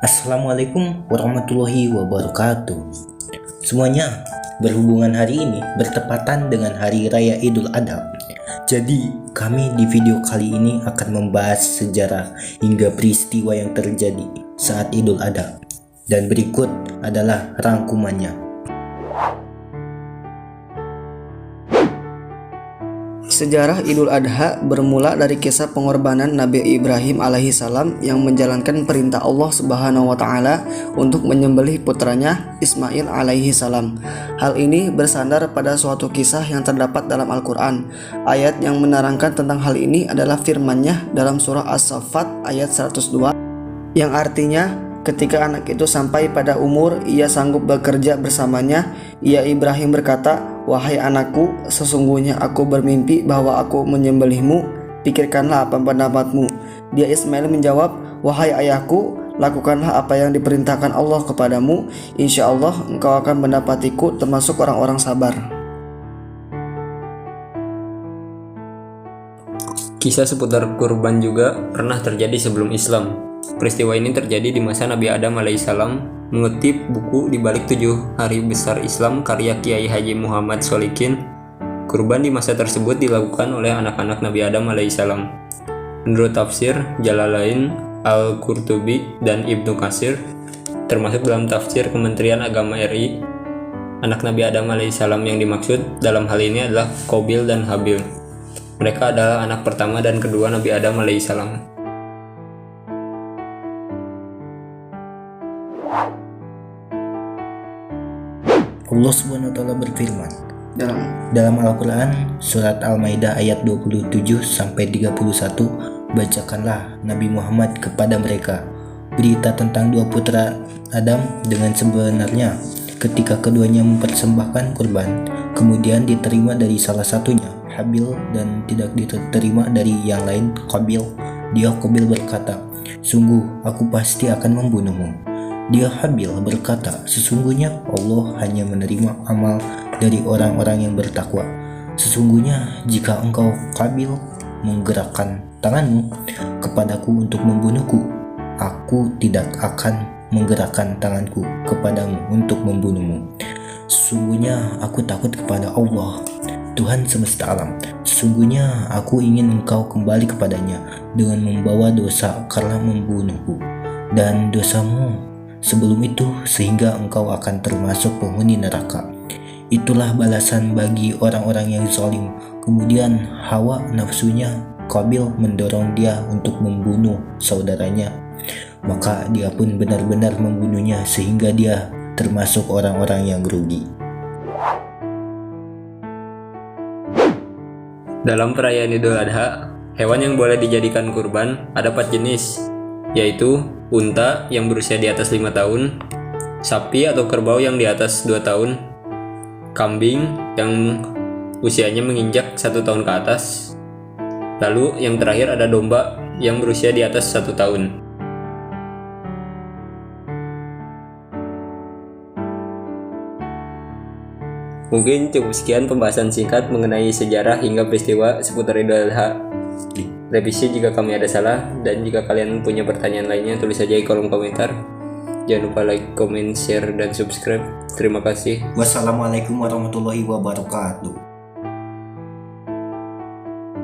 Assalamualaikum warahmatullahi wabarakatuh. Semuanya, berhubungan hari ini bertepatan dengan Hari Raya Idul Adha. Jadi, kami di video kali ini akan membahas sejarah hingga peristiwa yang terjadi saat Idul Adha. Dan berikut adalah rangkumannya. Sejarah Idul Adha bermula dari kisah pengorbanan Nabi Ibrahim alaihissalam yang menjalankan perintah Allah Subhanahu wa taala untuk menyembelih putranya Ismail alaihissalam. Hal ini bersandar pada suatu kisah yang terdapat dalam Al-Qur'an. Ayat yang menerangkan tentang hal ini adalah firman-Nya dalam surah As-Saffat ayat 102 yang artinya, ketika anak itu sampai pada umur ia sanggup bekerja bersamanya, ia Ibrahim berkata, "Wahai anakku, sesungguhnya aku bermimpi bahwa aku menyembelihmu, pikirkanlah apa pendapatmu." Dia Ismail menjawab, "Wahai ayahku, lakukanlah apa yang diperintahkan Allah kepadamu, insya Allah engkau akan mendapatiku termasuk orang-orang sabar." Kisah seputar kurban juga pernah terjadi sebelum Islam. Peristiwa ini terjadi di masa Nabi Adam alaihissalam. Mengutip buku Di Balik 7 Hari Besar Islam karya Kiai Haji Muhammad Sholikin, kurban di masa tersebut dilakukan oleh anak-anak Nabi Adam alaihissalam. Menurut tafsir Jalalain, Al-Qurtubi, dan Ibnu Katsir, termasuk dalam tafsir Kementerian Agama RI, anak Nabi Adam alaihissalam yang dimaksud dalam hal ini adalah Qabil dan Habil. Mereka adalah anak pertama dan kedua Nabi Adam alaihissalam. Allah Subhanahu wa taala berfirman dalam Al-Qur'an surat Al-Maidah ayat 27 sampai 31, bacakanlah Nabi Muhammad kepada mereka berita tentang dua putra Adam dengan sebenarnya ketika keduanya mempersembahkan kurban, kemudian diterima dari salah satunya Habil dan tidak diterima dari yang lain Qabil. Dia Qabil berkata, "Sungguh aku pasti akan membunuhmu." Dia Habil berkata, "Sesungguhnya Allah hanya menerima amal dari orang-orang yang bertakwa. Sesungguhnya jika engkau Qabil menggerakkan tanganmu kepadaku untuk membunuhku, aku tidak akan menggerakkan tanganku kepadamu untuk membunuhmu. Sesungguhnya aku takut kepada Allah, Tuhan semesta alam. Sesungguhnya aku ingin engkau kembali kepadanya dengan membawa dosa karena membunuhku dan dosamu sebelum itu sehingga engkau akan termasuk penghuni neraka. Itulah balasan bagi orang-orang yang zalim." Kemudian hawa nafsunya Qabil mendorong dia untuk membunuh saudaranya. Maka dia pun benar-benar membunuhnya sehingga dia termasuk orang-orang yang rugi. Dalam perayaan Idul Adha, hewan yang boleh dijadikan kurban ada 4 jenis, yaitu unta yang berusia di atas 5 tahun, sapi atau kerbau yang di atas 2 tahun, kambing yang usianya menginjak 1 tahun ke atas, lalu yang terakhir ada domba yang berusia di atas 1 tahun. Mungkin cukup sekian pembahasan singkat mengenai sejarah hingga peristiwa seputar Idul Adha. Revisi jika kami ada salah, dan jika kalian punya pertanyaan lainnya tulis saja di kolom komentar. Jangan lupa like, comment, share, dan subscribe. Terima kasih. Wassalamualaikum warahmatullahi wabarakatuh.